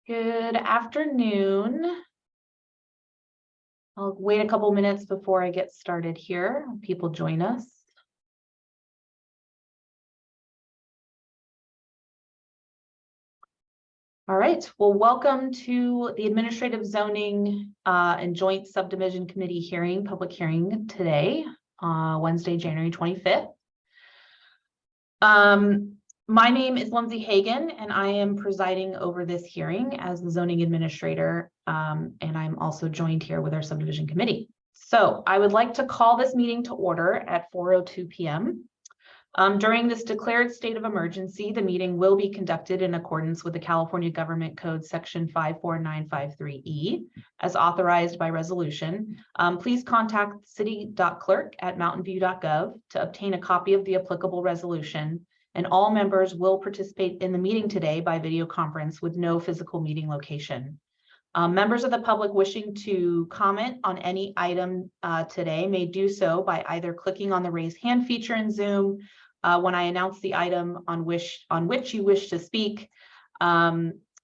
Good afternoon. I'll wait a couple minutes before I get started here. People join us. All right, well, welcome to the Administrative Zoning and Joint Subdivision Committee public hearing today, Wednesday, January 25th. My name is Lindsay Hagan, and I am presiding over this hearing as the zoning administrator, and I'm also joined here with our subdivision committee. So I would like to call this meeting to order at 4:02 p.m. During this declared state of emergency, the meeting will be conducted in accordance with the California Government Code Section 54953E, as authorized by resolution. Please contact city.clerk@mountainview.gov to obtain a copy of the applicable resolution, and all members will participate in the meeting today by video conference with no physical meeting location. Members of the public wishing to comment on any item today may do so by either clicking on the raise hand feature in Zoom when I announce the item on which you wish to speak.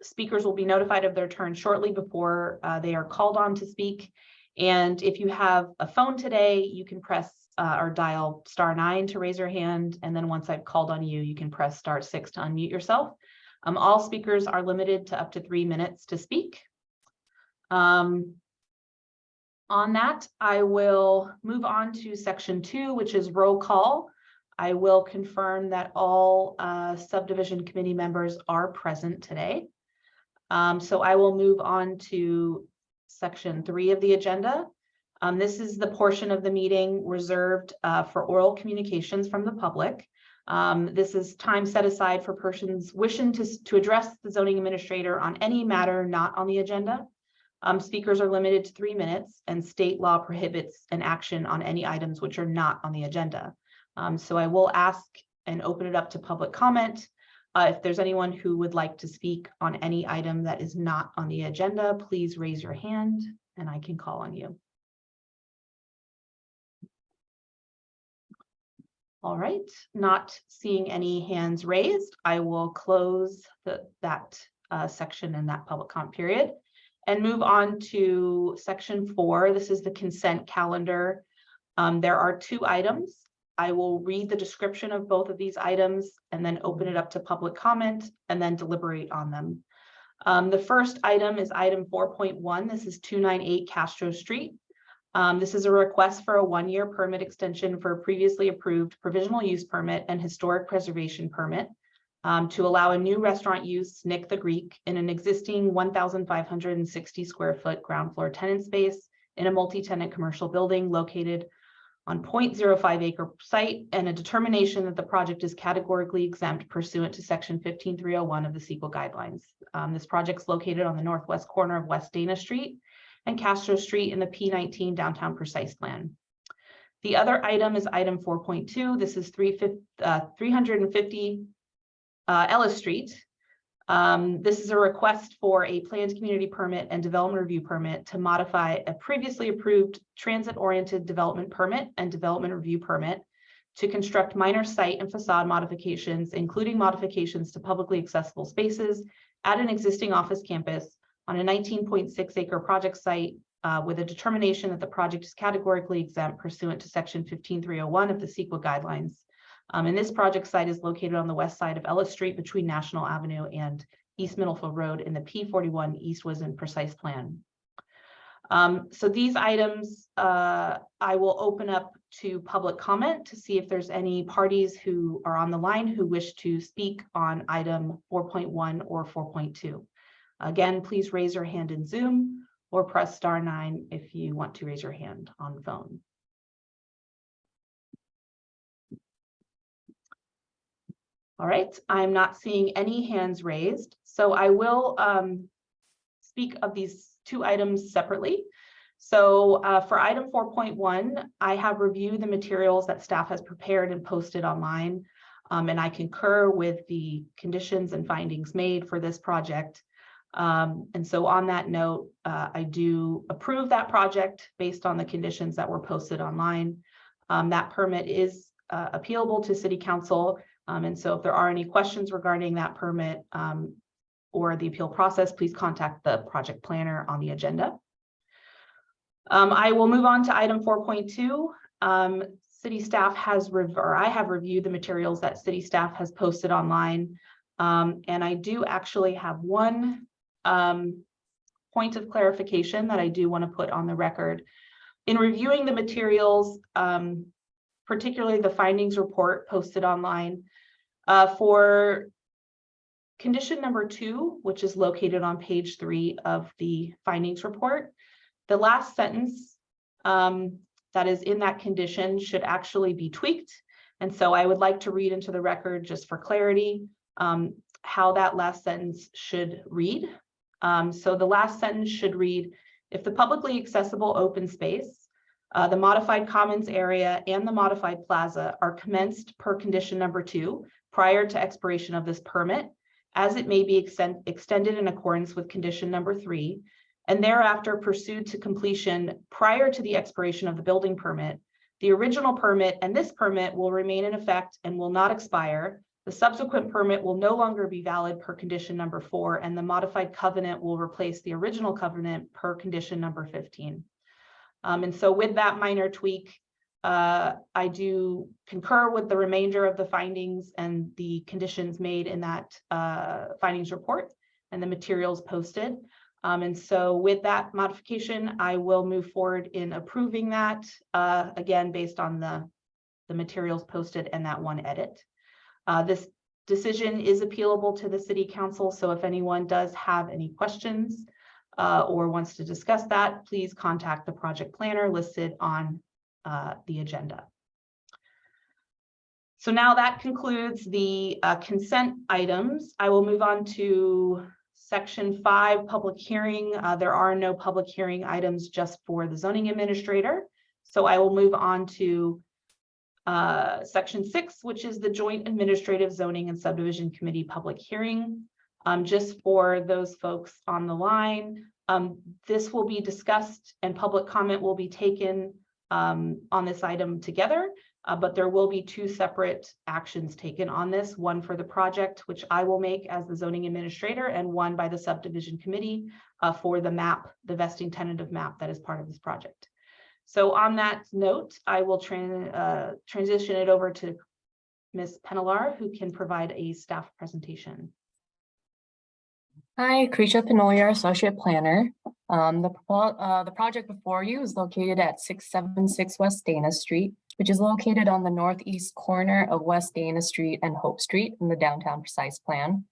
Speakers will be notified of their turn shortly before they are called on to speak. And if you have a phone today, you can press or dial *9 to raise your hand. And then once I've called on you, you can press *6 to unmute yourself. All speakers are limited to up to 3 minutes to speak. On that, I will move on to section 2, which is roll call. I will confirm that all subdivision committee members are present today. So I will move on to section 3 of the agenda. This is the portion of the meeting reserved for oral communications from the public. This is time set aside for persons wishing to address the zoning administrator on any matter not on the agenda. Speakers are limited to 3 minutes, and state law prohibits an action on any items which are not on the agenda. So I will ask and open it up to public comment. If there's anyone who would like to speak on any item that is not on the agenda, please raise your hand and I can call on you. All right, not seeing any hands raised, I will close that section in that public comment period and move on to section 4. This is the consent calendar. There are 2 items. I will read the description of both of these items and then open it up to public comment and then deliberate on them. The first item is item 4.1. This is 298 Castro Street. This is a request for a 1-year permit extension for a previously approved provisional use permit and historic preservation permit to allow a new restaurant use, Nick the Greek, in an existing 1,560 square foot ground floor tenant space in a multi-tenant commercial building located on 0.05 acre site, and a determination that the project is categorically exempt pursuant to section 15301 of the CEQA guidelines. This project is located on the northwest corner of West Dana Street and Castro Street in the P19 downtown precise plan. The other item is item 4.2. This is 350 Ellis Street. This is a request for a planned community permit and development review permit to modify a previously approved transit-oriented development permit and development review permit to construct minor site and facade modifications, including modifications to publicly accessible spaces at an existing office campus on a 19.6 acre project site with a determination that the project is categorically exempt pursuant to section 15301 of the CEQA guidelines. And this project site is located on the west side of Ellis Street between National Avenue and East Middlefield Road in the P41 East Wisden precise plan. So these items I will open up to public comment to see if there's any parties who are on the line who wish to speak on item 4.1 or 4.2. Again, please raise your hand in Zoom or press *9 if you want to raise your hand on the phone. All right, I'm not seeing any hands raised, so I will speak of these 2 items separately. So for item 4.1, I have reviewed the materials that staff has prepared and posted online, and I concur with the conditions and findings made for this project. And so on that note, I do approve that project based on the conditions that were posted online. That permit is appealable to City Council. And so if there are any questions regarding that permit or the appeal process, please contact the project planner on the agenda. I will move on to item 4.2. City staff I have reviewed the materials that city staff has posted online. And I do actually have one point of clarification that I do want to put on the record. In reviewing the materials, particularly the findings report posted online, for condition number 2, which is located on page 3 of the findings report, the last sentence that is in that condition should actually be tweaked. And so I would like to read into the record, just for clarity, how that last sentence should read. So the last sentence should read, if the publicly accessible open space, the modified commons area, and the modified plaza are commenced per condition number 2 prior to expiration of this permit, as it may be extended in accordance with condition number 3, and thereafter pursued to completion prior to the expiration of the building permit, the original permit and this permit will remain in effect and will not expire. The subsequent permit will no longer be valid per condition number 4, and the modified covenant will replace the original covenant per condition number 15. And so with that minor tweak, I do concur with the remainder of the findings and the conditions made in that findings report and the materials posted. And so with that modification, I will move forward in approving that, again, based on the materials posted and that one edit. This decision is appealable to the City Council, so if anyone does have any questions or wants to discuss that, please contact the project planner listed on the agenda. So now that concludes the consent items. I will move on to section 5, public hearing. There are no public hearing items, just for the zoning administrator. So I will move on to section 6, which is the joint administrative zoning and subdivision committee public hearing. Just for those folks on the line, this will be discussed and public comment will be taken on this item together, but there will be 2 separate actions taken on this, one for the project, which I will make as the zoning administrator, and one by the subdivision committee for the map, the vesting tentative map that is part of this project. So on that note, I will transition it over to Ms. Pennelar, who can provide a staff presentation. Hi, Krisha Penoyer, Associate Planner. The project before you is located at 676 West Dana Street, which is located on the northeast corner of West Dana Street and Hope Street in the downtown precise plan.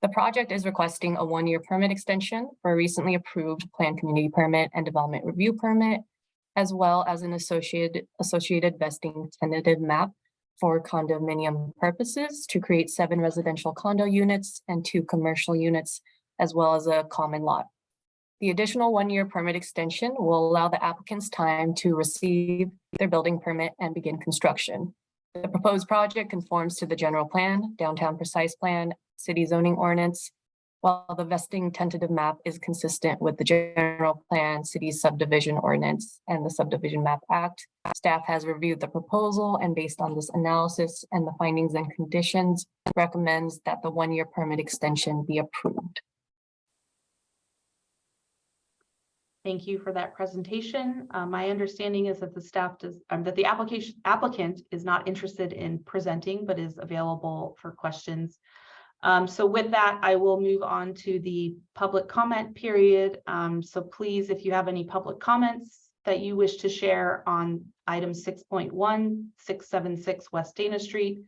The project is requesting a 1-year permit extension for a recently approved planned community permit and development review permit, as well as an associated vesting tentative map for condominium purposes to create 7 residential condo units and 2 commercial units, as well as a common lot. The additional 1-year permit extension will allow the applicants time to receive their building permit and begin construction. The proposed project conforms to the general plan, downtown precise plan, city zoning ordinance, while the vesting tentative map is consistent with the general plan, city subdivision ordinance, and the Subdivision Map Act. Staff has reviewed the proposal and based on this analysis and the findings and conditions, recommends that the 1-year permit extension be approved. Thank you for that presentation. My understanding is that the staff does, that the applicant is not interested in presenting, but is available for questions. So with that, I will move on to the public comment period. So please, if you have any public comments that you wish to share on item 6.1, 676 West Dana Street,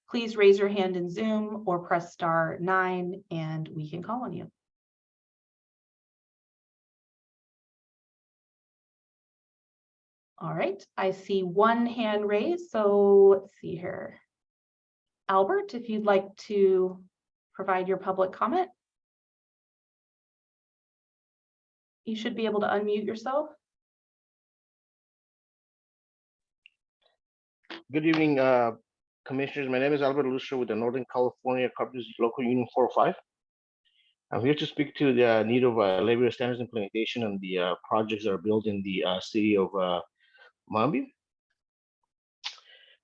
please raise your hand in Zoom or press *9 and we can call on you. All right, I see 1 hand raised. So let's see here. Albert, if you'd like to provide your public comment. You should be able to unmute yourself. Good evening, commissioners. My name is Albert Lucio with the Northern California Carpenters Local Union 405. I'm here to speak to the need of labor standards implementation and the projects that are built in the city of Mambí.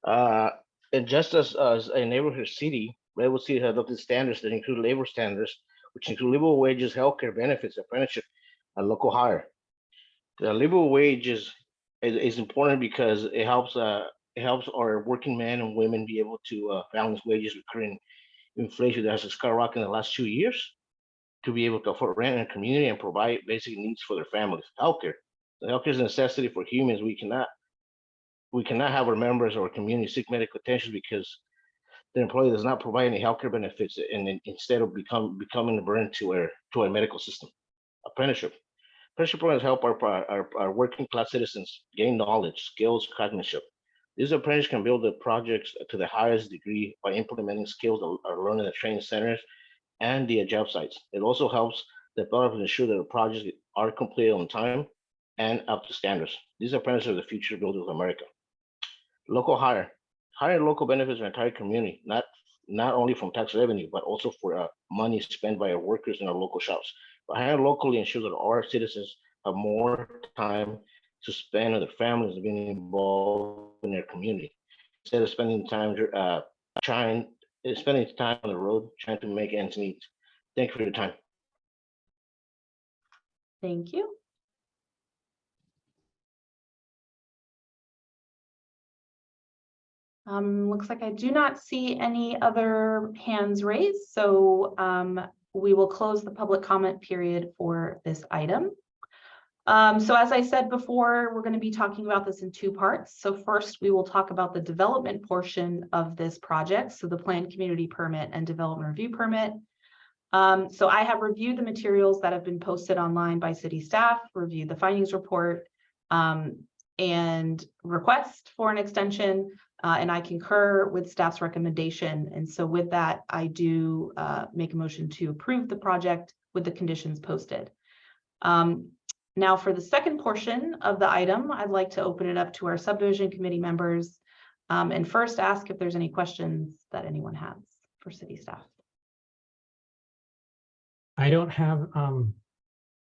And just as a neighborhood city, Redwood City has adopted standards that include labor standards, which include livable wages, healthcare benefits, apprenticeship, and local hire. The livable wages is important because it helps our working men and women be able to balance wages with current inflation that has skyrocketed in the last 2 years, to be able to afford rent in a community and provide basic needs for their families. Healthcare. The healthcare is a necessity for humans. We cannot have our members or community seek medical attention because the employee does not provide any healthcare benefits, and then instead of becoming a burden to our medical system. Apprenticeship. Apprenticeship programs help our working class citizens gain knowledge, skills, craftsmanship. These apprentices can build the projects to the highest degree by implementing skills that are learned in the training centers and the job sites. It also helps developers ensure that the projects are completed on time and up to standards. These apprentices are the future builders of America. Local hire. Hire local benefits for the entire community, not only from tax revenue, but also for money spent by our workers in our local shops. But hiring locally ensures that our citizens have more time to spend with their families and being involved in their community, instead of spending time spending time on the road trying to make ends meet. Thank you for your time. Thank you. Looks like I do not see any other hands raised, so we will close the public comment period for this item. So as I said before, we're going to be talking about this in two parts. So first, we will talk about the development portion of this project, so the planned community permit and development review permit. So I have reviewed the materials that have been posted online by city staff, reviewed the findings report, and request for an extension, and I concur with staff's recommendation. And so with that, I do make a motion to approve the project with the conditions posted. Now for the second portion of the item, I'd like to open it up to our subdivision committee members, and first ask if there's any questions that anyone has for city staff. I don't have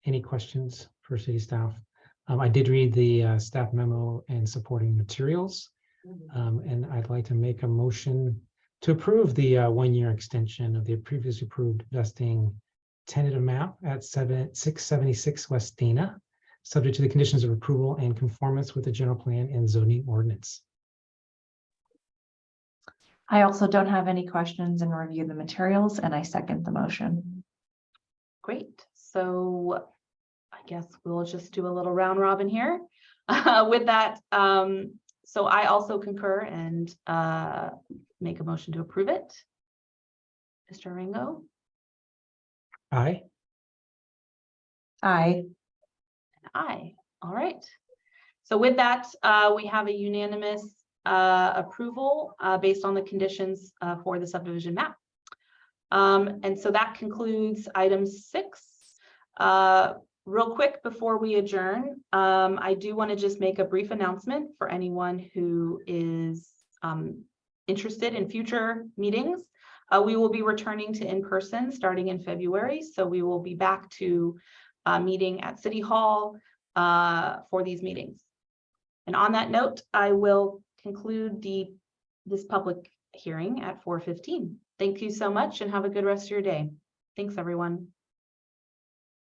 any questions for city staff. I did read the staff memo and supporting materials, and I'd like to make a motion to approve the 1-year extension of the previously approved vesting tentative map at 676 West Dana, subject to the conditions of approval and conformance with the general plan and zoning ordinance. I also don't have any questions and review the materials, and I second the motion. Great. So I guess we'll just do a little round robin here with that. So I also concur and make a motion to approve it. Mr. Ringo? Aye. Aye. Aye. All right. So with that, we have a unanimous approval based on the conditions for the subdivision map. And so that concludes item 6. Real quick before we adjourn, I do want to just make a brief announcement for anyone who is interested in future meetings. We will be returning to in-person starting in February. So we will be back to meeting at City Hall for these meetings. And on that note, I will conclude this public hearing at 4:15. Thank you so much and have a good rest of your day. Thanks, everyone.